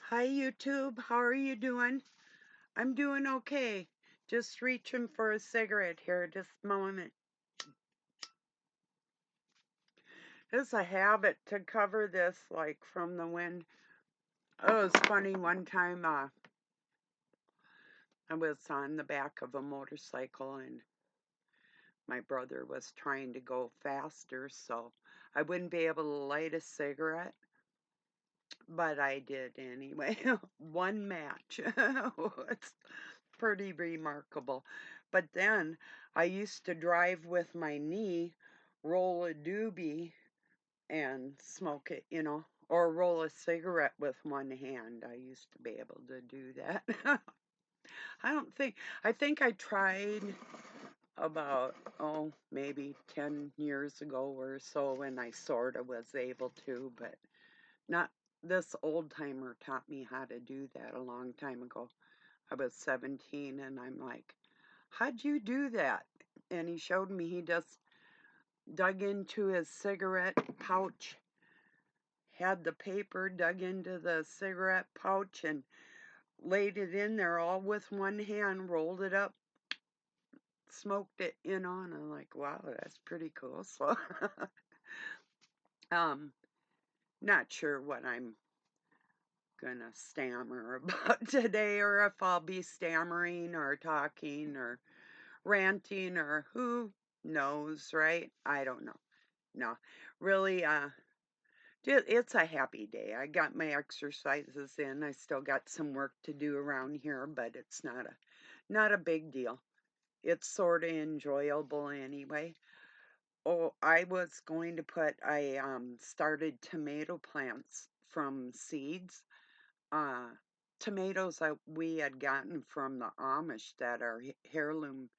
Hi, YouTube. How are you doing? I'm doing okay. Just reaching for a cigarette here, just a moment. It's a habit to cover this, like, from the wind. Oh, it was funny. One time, I was on the back of a motorcycle, and my brother was trying to go faster, so I wouldn't be able to light a cigarette, but I did anyway. One match. It's pretty remarkable. But then I used to drive with my knee, roll a doobie, and smoke it, or roll a cigarette with one hand. I used to be able to do that. I don't think, I think I tried about, maybe 10 years ago or so when I sort of was able to, but not this old timer taught me how to do that a long time ago. I was 17 and I'm like, how'd you do that? And he showed me he just dug into his cigarette pouch, had the paper dug into the cigarette pouch and laid it in there all with one hand, rolled it up, smoked it, and I'm like, wow, that's pretty cool. So, um, not sure what I'm gonna stammer about today or if I'll be stammering or talking or ranting or who knows, right? I don't know. No, really, it's a happy day. I got my exercises in. I still got some work to do around here, but it's not a big deal. It's sort of enjoyable anyway. Oh, I started tomato plants from seeds. Uh, Tomatoes that we had gotten from the Amish that are heirloom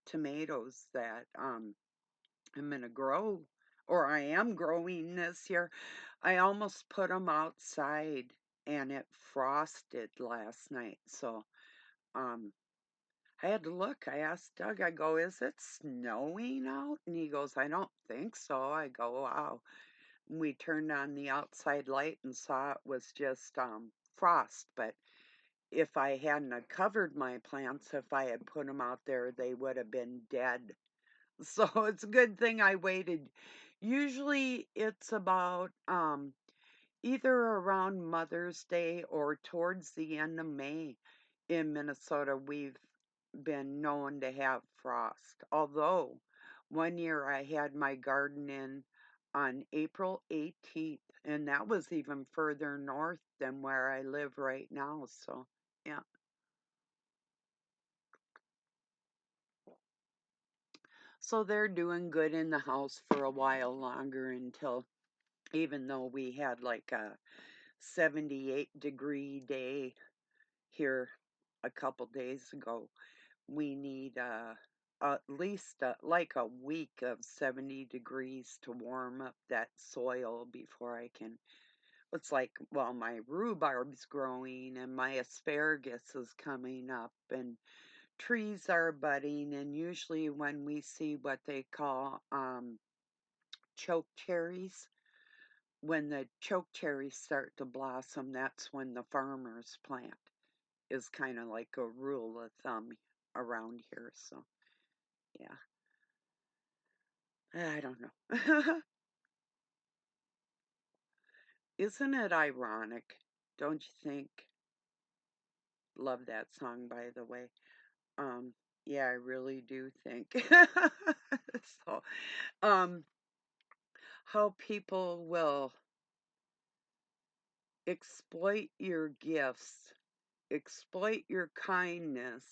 tomatoes that I'm gonna grow, or I am growing this year. I almost put them outside and it frosted last night. So, um, I had to look. I asked Doug, I go, is it snowing out? And he goes, I don't think so. I go, wow. We turned on the outside light and saw it was just frost. But if I hadn't have covered my plants, if I had put them out there, they would have been dead. So it's a good thing I waited. Usually it's about either around Mother's Day or towards the end of May in Minnesota, we've been known to have frost. Although one year I had my garden in on April 18th, and that was even further north than where I live right now. So, yeah. So they're doing good in the house for a while longer until, even though we had like a 78-degree day here a couple days ago, we need at least like a week of 70 degrees to warm up that soil before I can. It's like, well, my rhubarb's growing and my asparagus is coming up and trees are budding. And usually, when we see what they call choke cherries, when the choke cherries start to blossom, that's when the farmers plant, is kind of like a rule of thumb around here. So, yeah, I don't know. Isn't it ironic? Don't you think? Love that song, by the way. Um, yeah, I really do think. So, um, how people will exploit your gifts, exploit your kindness,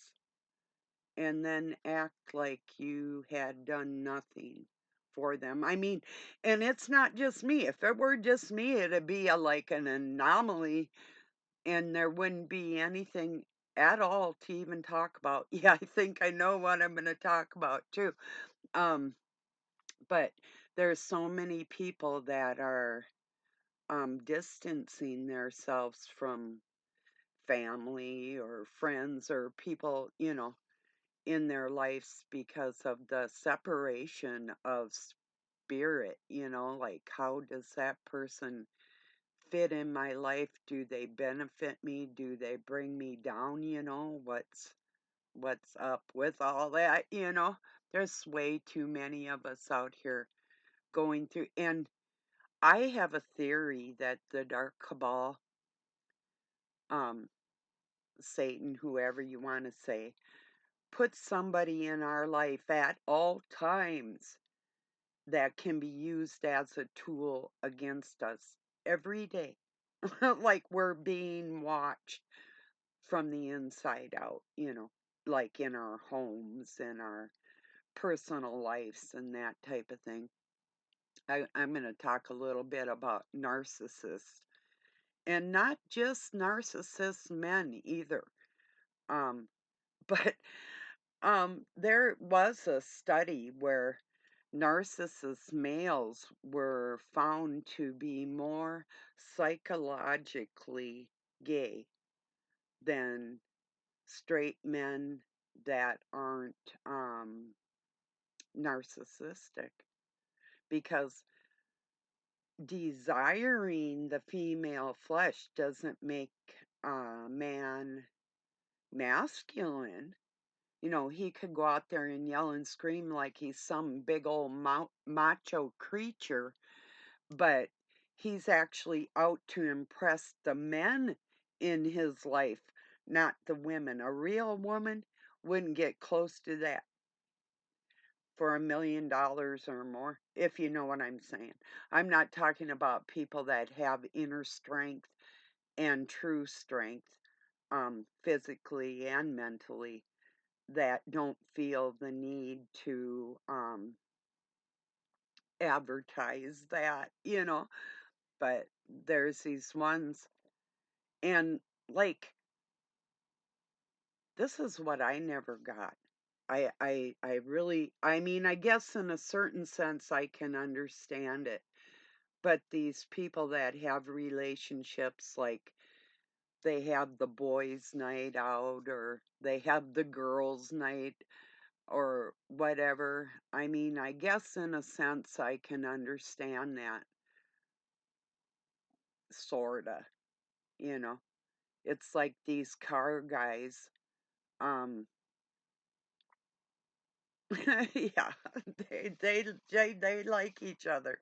and then act like you had done nothing for them. I mean, and it's not just me. If it were just me, it'd be like an anomaly and there wouldn't be anything at all to even talk about. Yeah, I think I know what I'm going to talk about too. Um, but there's so many people that are distancing themselves from family or friends or people, in their lives because of the separation of spirit, like how does that person fit in my life? Do they benefit me? Do they bring me down? What's up with all that? There's way too many of us out here going through. And I have a theory that the dark cabal, um, Satan, whoever you want to say, puts somebody in our life at all times that can be used as a tool against us every day. Like we're being watched from the inside out, like in our homes and our personal lives and that type of thing. I'm going to talk a little bit about narcissists, and not just narcissist men either. Um, but there was a study where narcissist males were found to be more psychologically gay than straight men that aren't narcissistic, because desiring the female flesh doesn't make a man masculine. He could go out there and yell and scream like he's some big old macho creature, but he's actually out to impress the men in his life, not the women. A real woman wouldn't get close to that for $1 million or more, if you know what I'm saying. I'm not talking about people that have inner strength and true strength, physically and mentally, that don't feel the need to advertise that. But there's these ones, and like, this is what I never got. I really, I mean, I guess in a certain sense I can understand it, but these people that have relationships, like they have the boys' night out or they have the girls' night or whatever. I mean, I guess in a sense I can understand that, sorta, you know. It's like these car guys. Um, yeah, they like each other.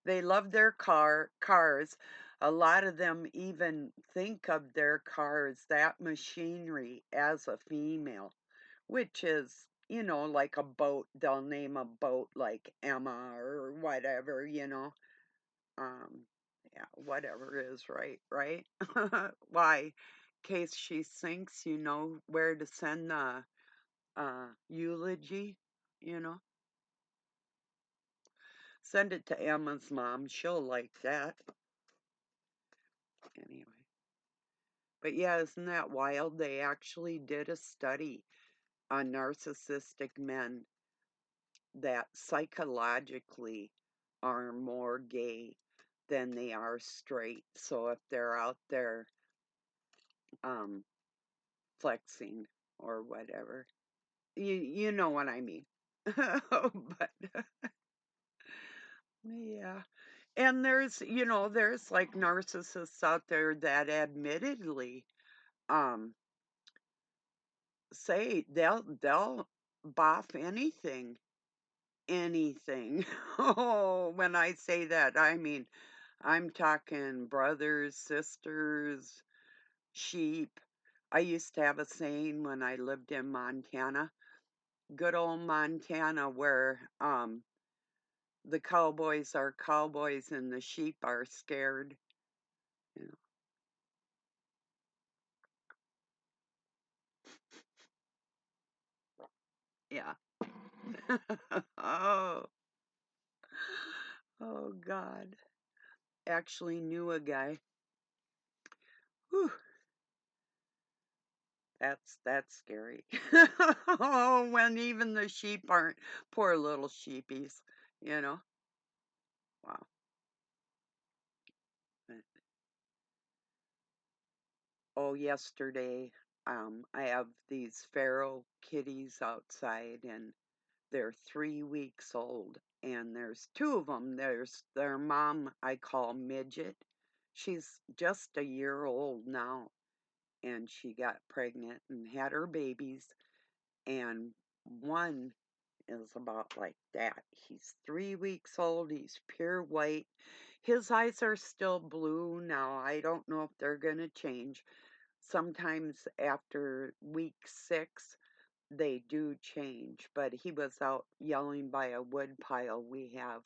They love their cars. A lot of them even think of their cars, that machinery, as a female, which is, like a boat. They'll name a boat like Emma or whatever. Um, yeah, whatever is right? Why? Case she sinks, you know where to send the eulogy, you know? Send it to Emma's mom. She'll like that. Anyway. But yeah, isn't that wild? They actually did a study on narcissistic men that psychologically are more gay than they are straight. So if they're out there um, flexing or whatever, you know what I mean. But yeah. And there's like narcissists out there that admittedly um say they'll boff anything. Oh, when I say that, I mean I'm talking brothers, sisters, sheep. I used to have a saying when I lived in Montana, good old Montana, where the cowboys are cowboys and the sheep are scared. You know. Yeah. Oh, oh God. Actually knew a guy. Whew, that's scary. Oh, when even the sheep aren't, poor little sheepies, you know. Wow. But, oh, yesterday, I have these feral kitties outside, and they're 3 weeks old, and there's two of them. There's their mom, I call Midget. She's just a year old now, and she got pregnant and had her babies, and one is about like that. He's 3 weeks old. He's pure white. His eyes are still blue now. I don't know if they're going to change. Sometimes after week 6, they do change. But he was out yelling by a wood pile we have,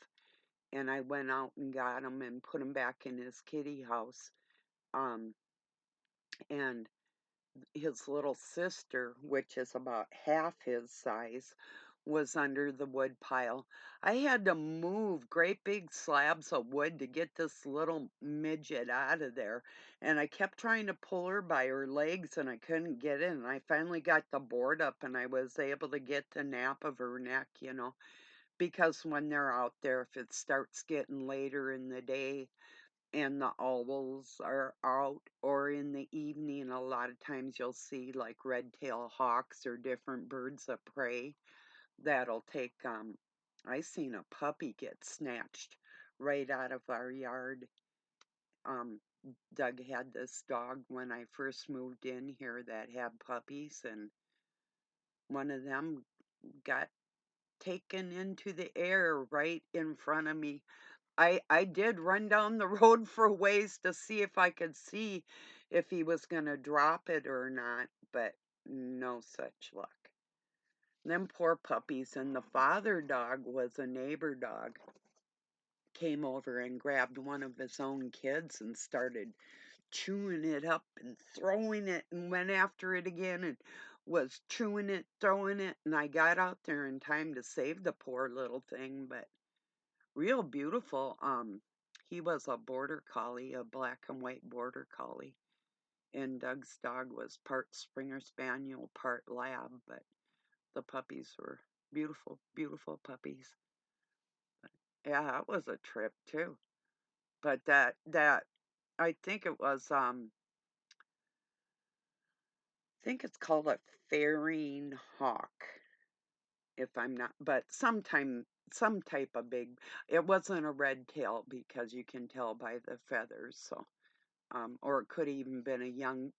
and I went out and got him and put him back in his kitty house. Um, and his little sister, which is about half his size, was under the wood pile. I had to move great big slabs of wood to get this little midget out of there. And I kept trying to pull her by her legs and I couldn't get in. And I finally got the board up and I was able to get the nape of her neck, because when they're out there, if it starts getting later in the day, and the owls are out, or in the evening a lot of times you'll see like red-tailed hawks or different birds of prey that'll take I seen a puppy get snatched right out of our yard. um Doug had this dog when I first moved in here that had puppies, and one of them got taken into the air right in front of me. I did run down the road for a ways to see if I could see if he was gonna drop it or not, but no such luck. Them poor puppies, and the father dog was a neighbor dog. Came over and grabbed one of his own kids and started chewing it up and throwing it and went after it again and was chewing it, throwing it, and I got out there in time to save the poor little thing, but real beautiful. He was a border collie, a black and white border collie, and Doug's dog was part Springer Spaniel, part Lab, but the puppies were beautiful, beautiful puppies. Yeah, that was a trip too. But that I think it was I think it's called a faring hawk, if I'm not, but some type of big. It wasn't a red tail because you can tell by the feathers, so or it could even been a young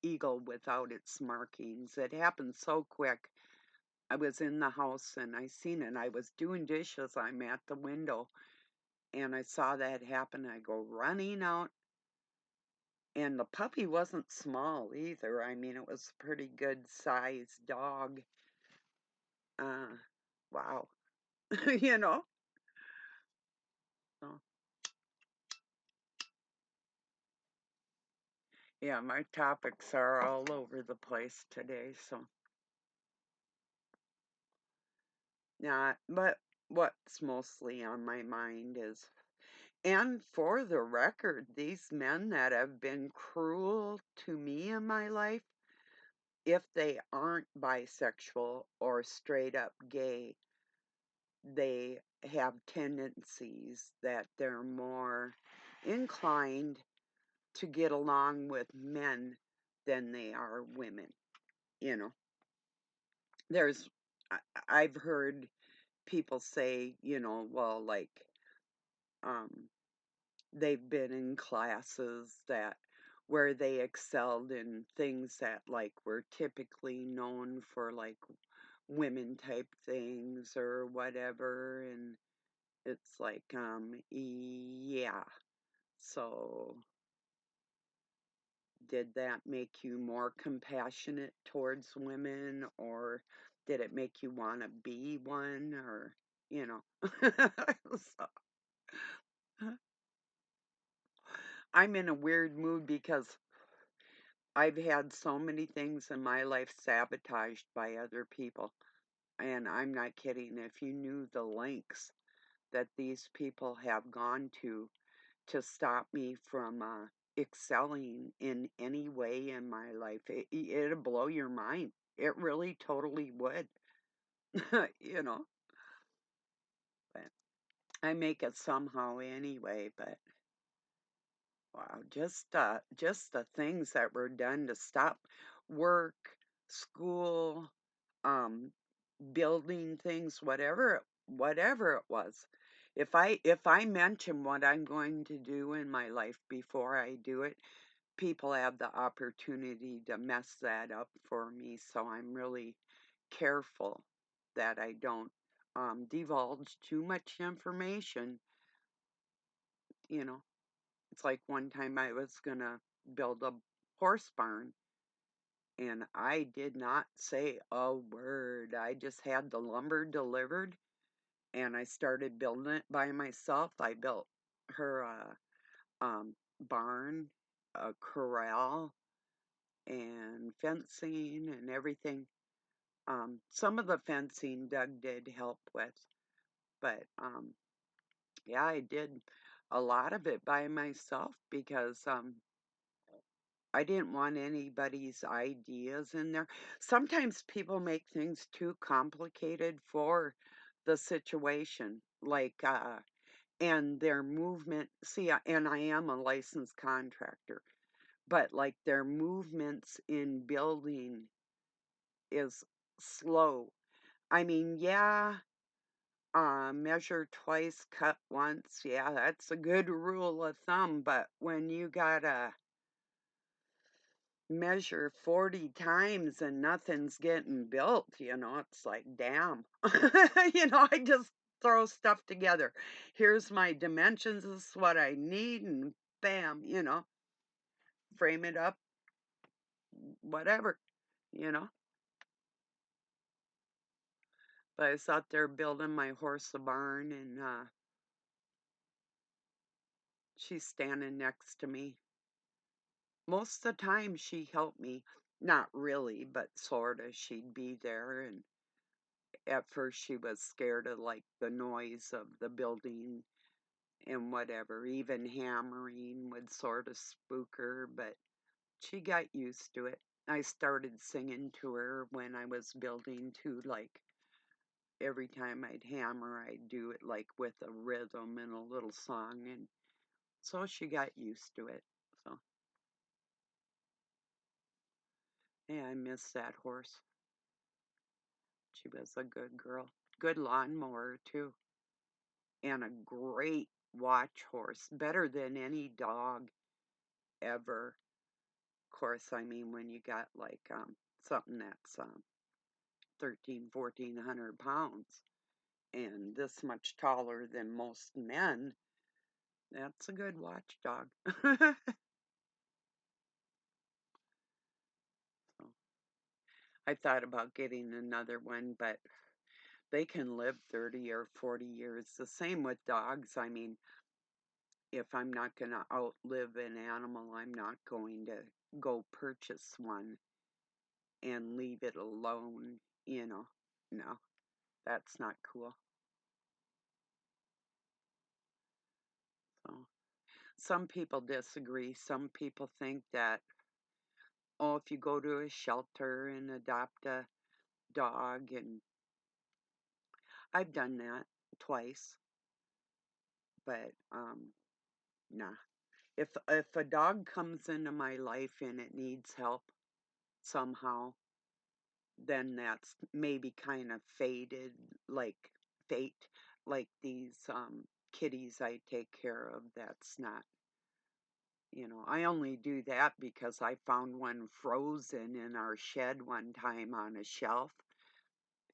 eagle without its markings. It happened so quick. I was in the house and I seen it. I was doing dishes. I'm at the window and I saw that happen. I go running out, and the puppy wasn't small either. I mean, it was a pretty good sized dog. Uh, wow, you know. So, yeah, my topics are all over the place today. So, yeah, but what's mostly on my mind is, and for the record, these men that have been cruel to me in my life, if they aren't bisexual or straight up gay, they have tendencies that they're more inclined to get along with men than they are women. You know, there's, I've heard people say, well, like, um, they've been in classes that where they excelled in things that like were typically known for like women type things or whatever, and it's like yeah, so did that make you more compassionate towards women, or did it make you want to be one, or you know so, I'm in a weird mood because I've had so many things in my life sabotaged by other people. And I'm not kidding. If you knew the lengths that these people have gone to stop me from excelling in any way in my life, it'd blow your mind. It really totally would. you know, but I make it somehow anyway. But wow, just the things that were done to stop work, school, um, building things, whatever it was. If I mention what I'm going to do in my life before I do it, people have the opportunity to mess that up for me, so I'm really careful that I don't divulge too much information. You know, it's like one time I was gonna build a horse barn, and I did not say a word. I just had the lumber delivered, and I started building it by myself. I built her barn, a corral, and fencing and everything. Some of the fencing Doug did help with, but yeah, I did a lot of it by myself because I didn't want anybody's ideas in there. Sometimes people make things too complicated for the situation, like and their movement. See, and I am a licensed contractor, but like their movements in building is slow. I mean, yeah, measure twice, cut once. Yeah, that's a good rule of thumb, but when you gotta measure 40 times and nothing's getting built, it's like, damn. I just throw stuff together. Here's my dimensions, this is what I need, and bam, frame it up, whatever, you know. But I was out there building my horse a barn, and she's standing next to me. Most of the time, she helped me. Not really, but sorta. She'd be there, and at first she was scared of like the noise of the building and whatever. Even hammering would sort of spook her, but she got used to it. I started singing to her when I was building too, like every time I'd hammer, I'd do it like with a rhythm and a little song, and so she got used to it. So, yeah, I miss that horse. She was a good girl. Good lawnmower, too, and a great watch horse, better than any dog ever. Of course, I mean, when you got like something that's 13, 1,400 pounds and this much taller than most men, that's a good watchdog. So, I thought about getting another one, but they can live 30 or 40 years. The same with dogs. I mean, if I'm not going to outlive an animal, I'm not going to go purchase one and leave it alone, you know. No, that's not cool. So, some people disagree. Some people think that, oh, if you go to a shelter and adopt a dog, and I've done that twice, but nah. If a dog comes into my life and it needs help somehow, then that's maybe kind of faded, like fate, like these kitties I take care of. That's not, I only do that because I found one frozen in our shed one time on a shelf.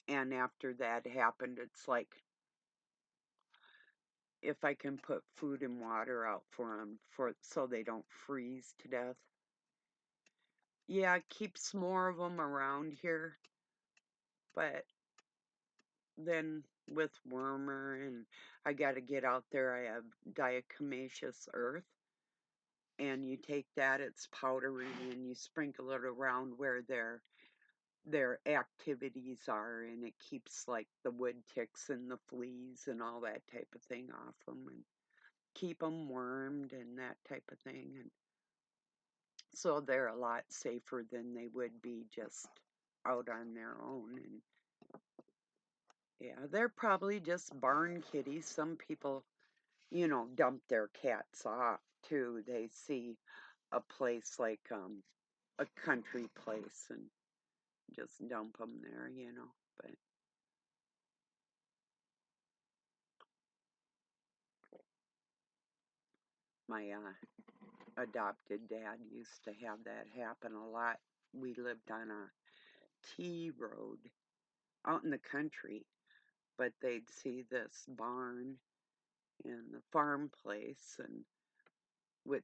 And after that happened, it's like if I can put food and water out for them so they don't freeze to death. Yeah, it keeps more of them around here, but then with wormer and I got to get out there, I have diatomaceous earth, and you take that, it's powdery, and you sprinkle it around where their activities are, and it keeps like the wood ticks and the fleas and all that type of thing off them, and keep them wormed and that type of thing, and so they're a lot safer than they would be just out on their own. And yeah, they're probably just barn kitties. Some people, dump their cats off too. They see a place like a country place and just dump them there. But My adopted dad used to have that happen a lot. We lived on a T road out in the country, but they'd see this barn and the farm place and would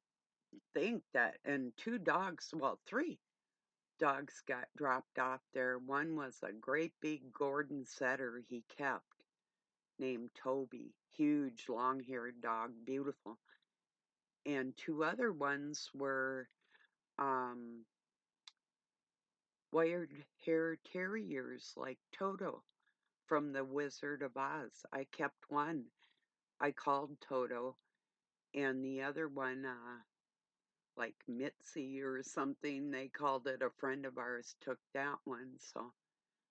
think that, and two dogs, well, three dogs got dropped off there. One was a great big Gordon setter he kept named Toby, huge long haired dog, beautiful. And two other ones were um, wired hair terriers like Toto from The Wizard of Oz. I kept one. I called Toto, and the other one, like Mitzi or something, they called it. A friend of ours took that one. So,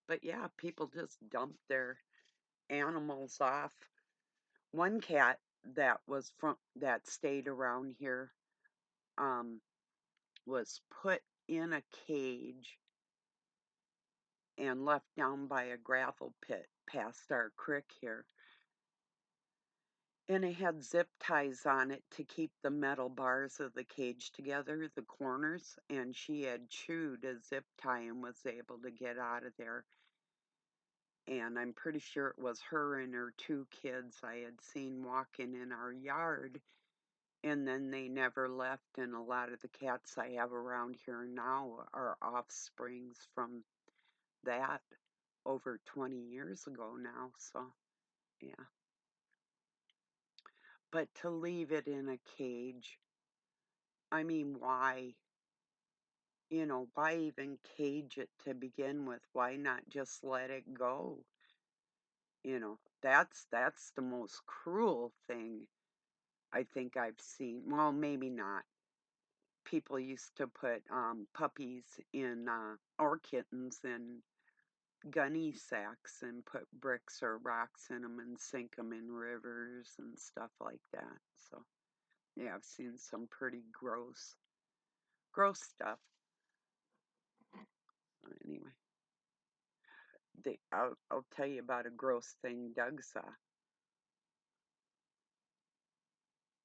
but yeah, people just dump their animals off. One cat that stayed around here um, was put in a cage and left down by a gravel pit past our creek here. And it had zip ties on it to keep the metal bars of the cage together, the corners, and she had chewed a zip tie and was able to get out of there. And I'm pretty sure it was her and her two kids I had seen walking in our yard, and then they never left. And a lot of the cats I have around here now are offsprings from that over 20 years ago now. So, yeah. But to leave it in a cage, I mean, why? Why even cage it to begin with? Why not just let it go? That's the most cruel thing I think I've seen. Well, maybe not. People used to put puppies in or kittens in gunny sacks and put bricks or rocks in them and sink them in rivers and stuff like that. So yeah, I've seen some pretty gross stuff. Anyway, I'll tell you about a gross thing Doug saw.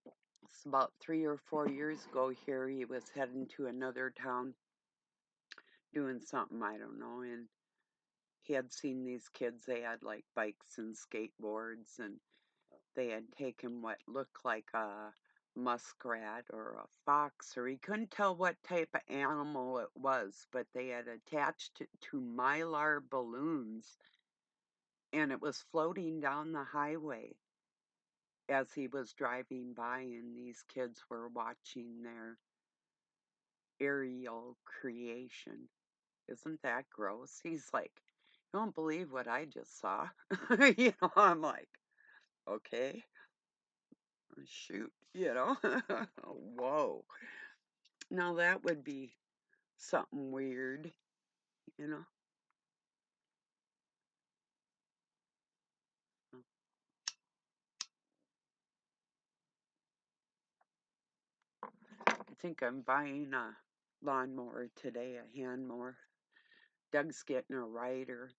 It's about 3 or 4 years ago here. He was heading to another town doing something, I don't know, and he had seen these kids. They had like bikes and skateboards, and they had taken what looked like a muskrat or a fox, or he couldn't tell what type of animal it was, but they had attached it to mylar balloons, and it was floating down the highway as he was driving by, and these kids were watching their aerial creation. Isn't that gross? He's like, you don't believe what I just saw. I'm like, okay, shoot, whoa. Now that would be something weird, you know. I think I'm buying a lawnmower today, a hand mower. Doug's getting a rider.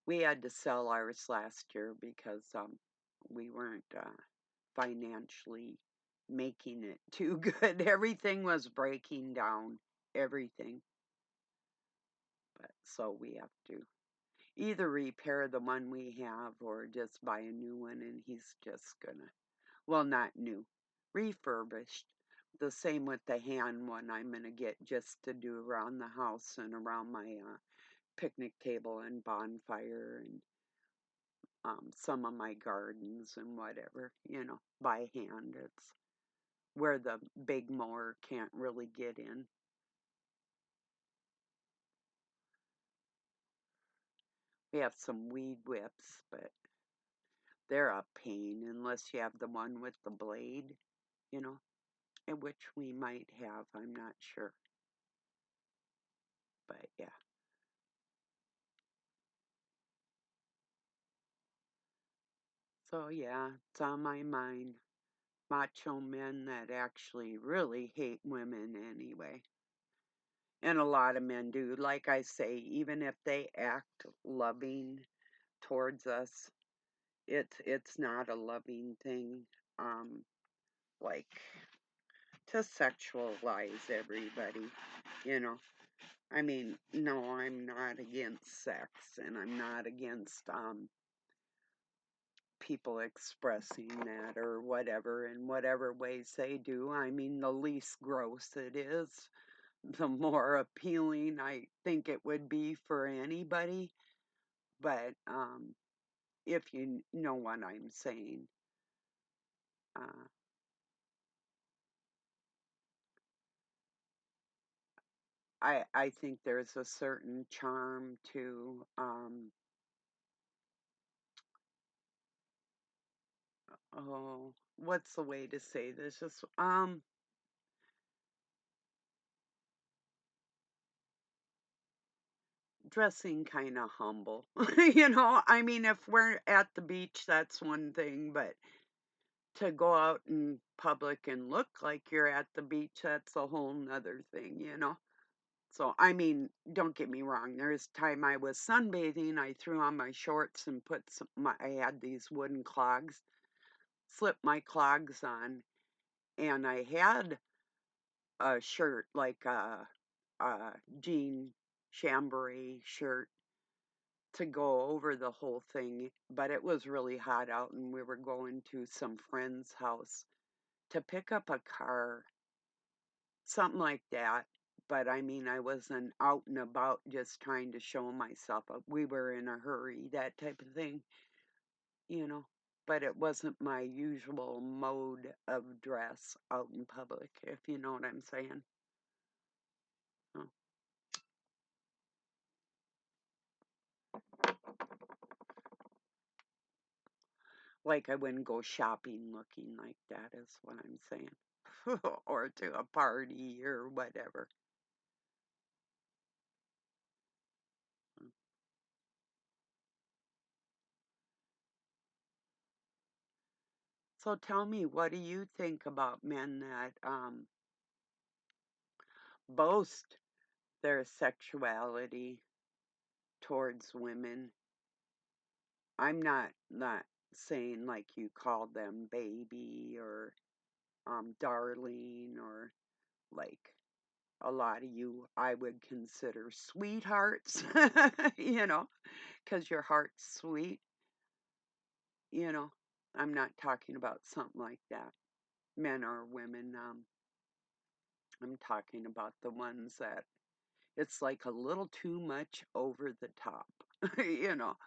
We had to sell ours last year because we weren't financially making it too good. Everything was breaking down, everything. But so we have to either repair the one we have or just buy a new one, and he's just gonna, well, not new, refurbished. The same with the hand one I'm gonna get just to do around the house and around my picnic table and bonfire and some of my gardens and whatever, by hand. It's where the big mower can't really get in. We have some weed whips, but they're a pain unless you have the one with the blade, you know, and which we might have, I'm not sure. But yeah. So yeah, it's on my mind. Macho men that actually really hate women anyway. And a lot of men do. Like I say, even if they act loving towards us, it's not a loving thing. Um, like to sexualize everybody, you know. I mean, no, I'm not against sex, and I'm not against people expressing that or whatever in whatever ways they do. I mean, the least gross it is, the more appealing I think it would be for anybody. But if you know what I'm saying, uh, I think there's a certain charm to oh, what's the way to say this? Just dressing kind of humble. I mean, if we're at the beach, that's one thing, but to go out in public and look like you're at the beach, that's a whole nother thing. So, I mean, don't get me wrong. There's time I was sunbathing, I threw on my shorts and I had these wooden clogs, slipped my clogs on, and I had a shirt, like a jean chambray shirt to go over the whole thing, but it was really hot out and we were going to some friend's house to pick up a car, something like that. But I mean, I wasn't out and about just trying to show myself. We were in a hurry, that type of thing, you know. But it wasn't my usual mode of dress out in public, if you know what I'm saying. Oh. Like I wouldn't go shopping looking like that, is what I'm saying. Or to a party or whatever. So tell me, what do you think about men that boast their sexuality towards women? I'm not saying like you called them baby or darling, or like a lot of you I would consider sweethearts, you know, because your heart's sweet, you know. I'm not talking about something like that, men or women. I'm talking about the ones that it's like a little too much over the top, you know.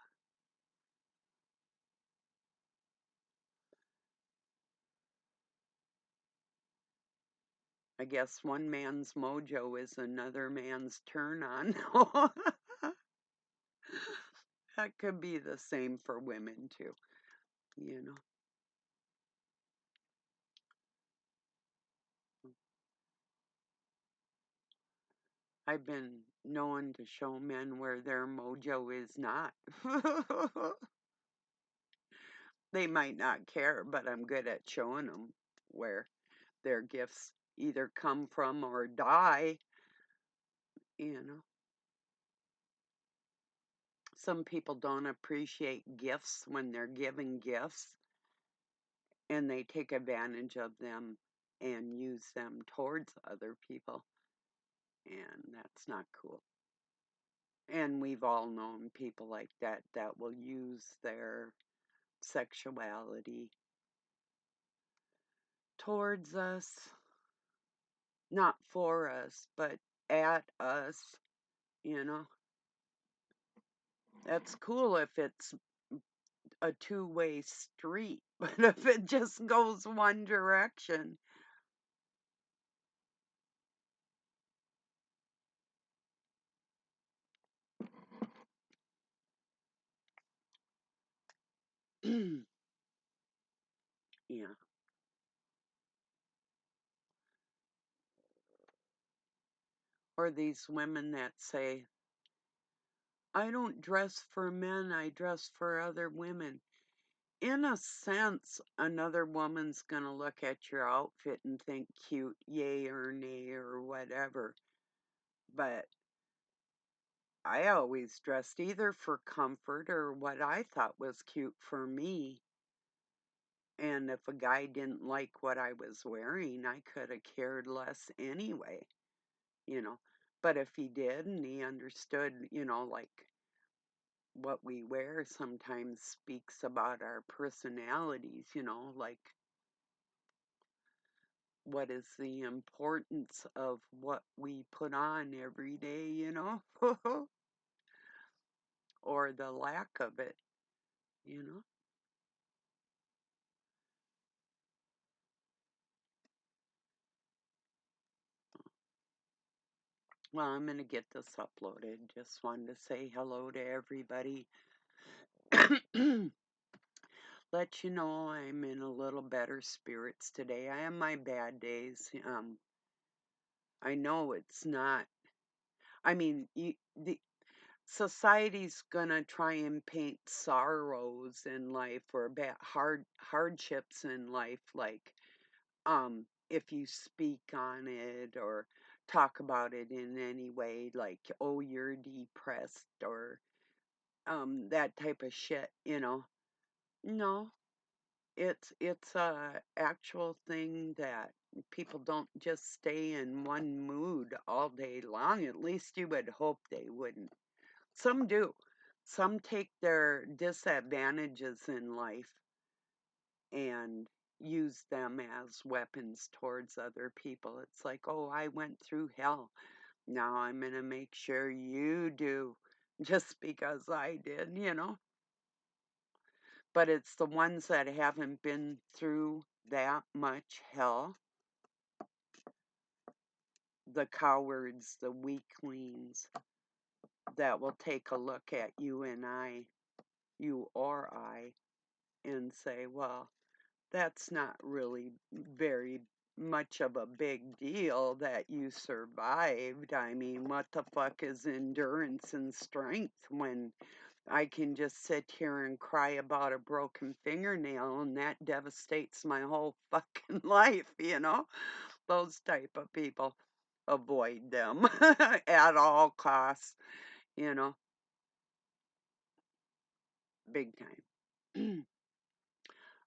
I guess one man's mojo is another man's turn on. That could be the same for women too, you know. I've been known to show men where their mojo is not. They might not care, but I'm good at showing them where their gifts either come from or die, you know. Some people don't appreciate gifts when they're given gifts, and they take advantage of them and use them towards other people, and that's not cool. And we've all known people like that that will use their sexuality towards us, not for us, but at us, you know. That's cool if it's a two-way street, but if it just goes one direction, yeah. Or these women that say, I don't dress for men, I dress for other women. In a sense, another woman's going to look at your outfit and think cute, yay or nay or whatever. But I always dressed either for comfort or what I thought was cute for me. And if a guy didn't like what I was wearing, I could have cared less anyway, you know. But if he did and he understood, like what we wear sometimes speaks about our personalities, like what is the importance of what we put on every day, or the lack of it, you know. Well, I'm going to get this uploaded. Just wanted to say hello to everybody. Let you know I'm in a little better spirits today. I have my bad days. I know it's not. I mean, the society's gonna try and paint sorrows in life or hardships in life, like if you speak on it or talk about it in any way, like, oh, you're depressed or that type of shit. No, it's a actual thing that people don't just stay in one mood all day long. At least you would hope they wouldn't. Some do. Some take their disadvantages in life and use them as weapons towards other people. It's like, oh, I went through hell. Now I'm going to make sure you do just because I did. But it's the ones that haven't been through that much hell, the cowards, the weaklings, that will take a look at you and I, you or I, and say, well, that's not really very much of a big deal that you survived. I mean, what the fuck is endurance and strength when I can just sit here and cry about a broken fingernail and that devastates my whole fucking life? Those type of people, avoid them at all costs, you know, big time.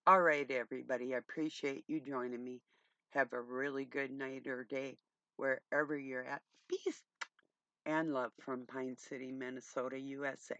All right, everybody. I appreciate you joining me. Have a really good night or day wherever you're at. Peace and love from Pine City, Minnesota, USA.